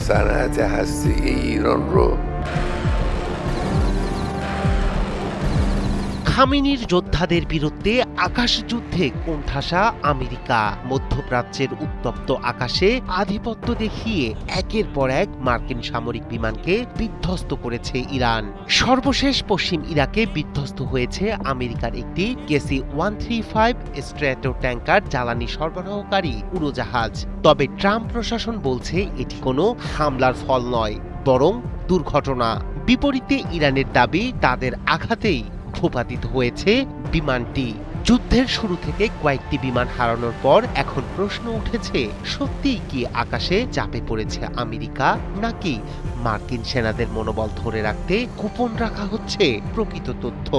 صنعت هسته‌ای ایران رو খামেনির যোদ্ধাদের বিরুদ্ধে আকাশ যুদ্ধে কোণঠাসা আমেরিকা। মধ্যপ্রাচ্যের উত্তপ্ত আকাশে আধিপত্য দেখিয়ে একের পর এক মার্কিন সামরিক বিমানকে বিধ্বস্ত করেছে ইরান। সর্বশেষ পশ্চিম ইরাকে বিধ্বস্ত হয়েছে আমেরিকার একটি KC-135 স্ট্র্যাটো ট্যাঙ্কার জ্বালানি সরবরাহকারী উড়োজাহাজ। তবে ট্রাম্প প্রশাসন বলছে এটি কোনো হামলার ফল নয়, বরং দুর্ঘটনা। বিপরীতে ইরানের দাবি তাদের আঘাতেই ভূপাতিত হয়েছে বিমানটি। যুদ্ধের শুরু থেকে কয়েকটি বিমান হারানোর পর এখন প্রশ্ন উঠেছে, সত্যিই কি আকাশে চাপে পড়েছে আমেরিকা, নাকি মার্কিন সেনাদের মনোবল ধরে রাখতে গোপন রাখা হচ্ছে প্রকৃত তথ্য?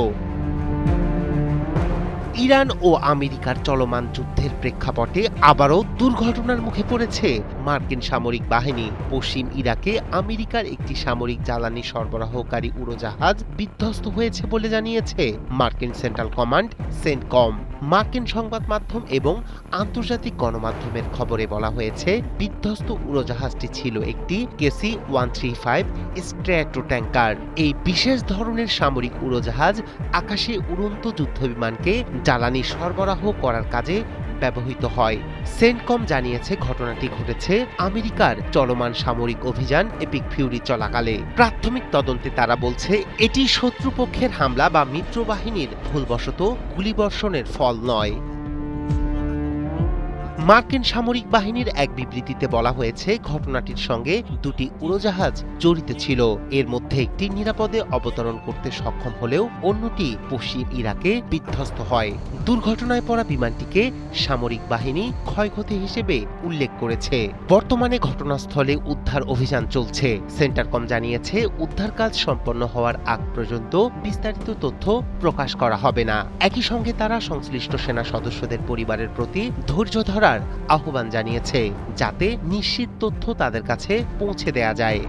ইরান ও আমেরিকার চলমান যুদ্ধের প্রেক্ষাপটে আবারও দুর্ঘটনার মুখে পড়েছে মার্কিন সামরিক বাহিনী। পশ্চিম ইরাকে আমেরিকার একটি সামরিক জ্বালানি সরবরাহকারী উড়োজাহাজ বিধ্বস্ত হয়েছে বলে জানিয়েছে মার্কিন সেন্ট্রাল কমান্ড সেন্টকম। মার্কিন সংবাদ মাধ্যম এবং আন্তর্জাতিক গণমাধ্যমের খবরে বলা হয়েছে, বিধ্বস্ত উড়োজাহাজটি ছিল একটি KC-135 স্ট্র্যাটো ট্যাঙ্কার। এই বিশেষ ধরনের সামরিক উড়োজাহাজ আকাশে উড়ন্ত যুদ্ধবিমানকে জ্বালানি সরবরাহ করার কাজে ব্যবহৃত হয়। সেন্টকম জানিয়েছে ঘটনাটি ঘটেছে আমেরিকার চলমান সামরিক অভিযান এপিক ফিউরি চলাকালে। প্রাথমিক তদন্তে তারা বলছে এটি শত্রুপক্ষের হামলা বা মিত্রবাহিনীর ভুলবশত গুলিবর্ষণের ফল নয়। মার্কিন সামরিক বাহিনীর এক বিবৃতিতে বলা হয়েছে, ঘটনাটির সঙ্গে দুটি উড়োজাহাজ জড়িত ছিল। এর মধ্যে একটি নিরাপদে অবতরণ করতে সক্ষম হলেও অন্যটি পশ্চিম ইরাকে বিধ্বস্ত হয়। দুর্ঘটনায় পড়া বিমানটিকে সামরিক বাহিনী ক্ষয়ক্ষতি হিসেবে উল্লেখ করেছে। বর্তমানে ঘটনাস্থলে উদ্ধার অভিযান চলছে। সেন্টারকম জানিয়েছে, উদ্ধার কাজ সম্পন্ন হওয়ার আগ পর্যন্ত বিস্তারিত তথ্য প্রকাশ করা হবে না। একই সঙ্গে তারা সংশ্লিষ্ট সেনা সদস্যদের পরিবারের প্রতি ধৈর্য ধরার আহ্বান জানিয়েছে, যাতে নিশ্চিত তথ্য তাদের কাছে পৌঁছে দেয়া যায়।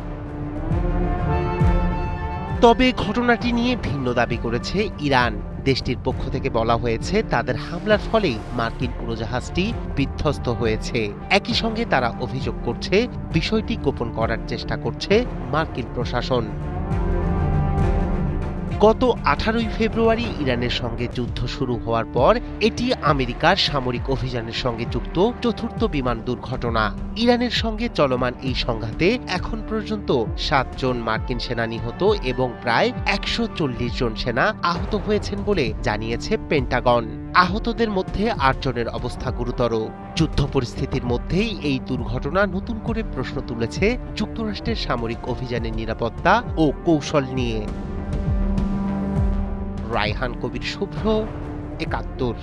তবে ঘটনাটি নিয়ে ভিন্ন দাবি করেছে ইরান। দেশটির পক্ষ থেকে বলা হয়েছে, তাদের হামলার ফলেই মার্কিন উড়োজাহাজটি বিধ্বস্ত হয়েছে। একই সঙ্গে তারা অভিযোগ করছে, বিষয়টি গোপন করার চেষ্টা করছে মার্কিন প্রশাসন। গত 18 ফেব্রুয়ারি ইরানের সঙ্গে যুদ্ধ শুরু হওয়ার পর এটি আমেরিকার সামরিক অভিযানের সঙ্গে যুক্ত চতুর্থ বিমান দুর্ঘটনা। ইরানের সঙ্গে চলমান এই সংঘাতে এখন পর্যন্ত 7 জন মার্কিন সেনা নিহত এবং প্রায় 140 জন সেনা আহত হয়েছেন বলে জানিয়েছে পেন্টাগন। আহতদের মধ্যে 8 জনের অবস্থা গুরুতর। যুদ্ধ পরিস্থিতির মধ্যেই এই দুর্ঘটনা নতুন করে প্রশ্ন তুলেছে যুক্তরাষ্ট্রের সামরিক অভিযানের নিরাপত্তা ও কৌশল নিয়ে। রায়হান কবির শুভ্র, ৭১।